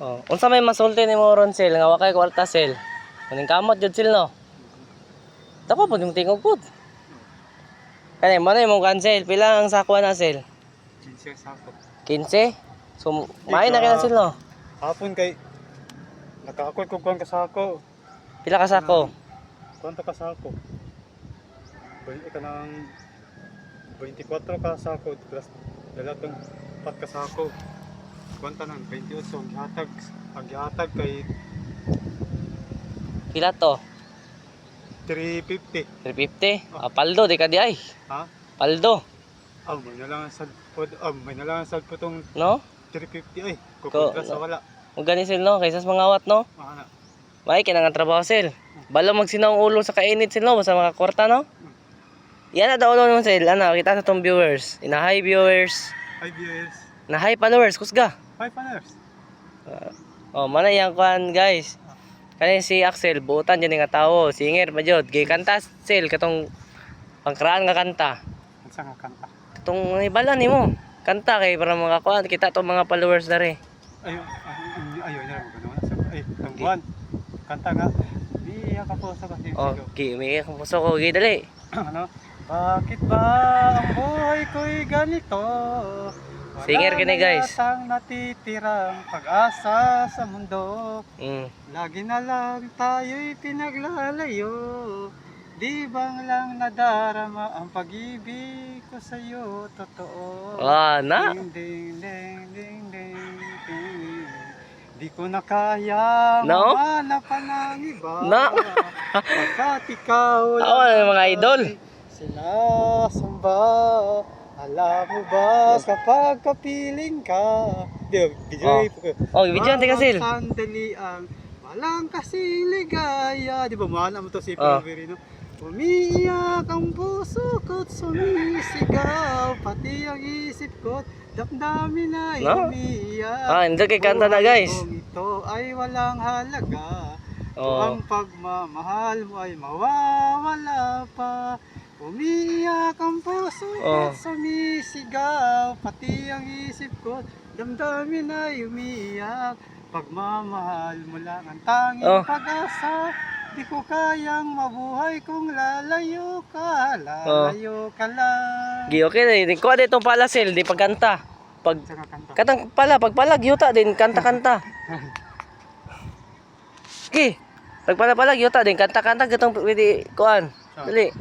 Oh, unsa may masulti nimo ron sel nga wa kay kwarta sel. Kuning kamot jud sel no. Tako pag tingog pud. Kani mo na imong cancel pila ang sako na sel? 15 sako. 15. So may na kay sel no. Hapon kay nakaakol ko kuan ka sako. Pila ka sako? Kuan ka sako. Ka nang 24 ka sako plus dalatong 4 ka sako. Kuanta nang 28 ang gihatag kay Pila to? 350. 350. Ah, paldo di ka di ay. Ha? Paldo, May nalang sa putong no? 350 ay. Kukontra sa wala. Ug gani sel no kaysa sa mga awat no. Ana. May kinang trabaho sel. Bala magsinaw ang ulo sa kainit sel no sa mga kwarta no. Yan na daw naman sel. Ano, kita sa tong viewers. Ina hi viewers. Hi viewers. Na hi followers kusga. Hi paners. Oh, mana yang kuan guys. Kani si Axel buutan dyan nga tawo, singer pa jud. Gay kanta sel katong pangkraan nga kanta. Unsa nga kanta? Katong ibala nimo. Kanta kay para mga kuan kita to mga followers dare. Ayo na mo ganawa sa tungguan. Kanta nga. Di ka po sa kasi. Oh, may akong puso ko gay dali. Ano? Bakit ba ang buhay ko'y ganito? Wala Singer kini guys. Ang natitirang pag-asa sa mundo. Lagi na lang tayo'y pinaglalayo. Di bang lang nadarama ang pag-ibig ko sa'yo, totoo. Na? Ding, ding, ding, ding, ding, ding. Di ko na kaya No? mamanapan ng iba. No? Pagkat ikaw Ako na mga idol. Sinasamba. Alam mo ba kapag kapiling ka? Di, video Oh, video ka sil. sandali ang walang kasing ligaya. Di ba mahal mo to si Pilverino? Umiiyak ang puso ko't sumisigaw. Pati ang isip ko't damdamin ay umiiyak. Hindi kay kanta na guys. Kung ito ay walang halaga. Oh. Ang pagmamahal mo ay mawawala pa. Umiiyak ang puso ko't sumisigaw. Pati ang isip ko't damdamin ay umiiyak. Pagmamahal mo lang ang tanging pag-asa. Di ko kayang mabuhay kung lalayo ka lang. Gi okay na din. Kuha ditong pala sel di pagkanta. Pag katang pala pagpalag yuta din kanta-kanta. Gi. Pagpala yuta din kanta-kanta gatong pwede kuan. Dali.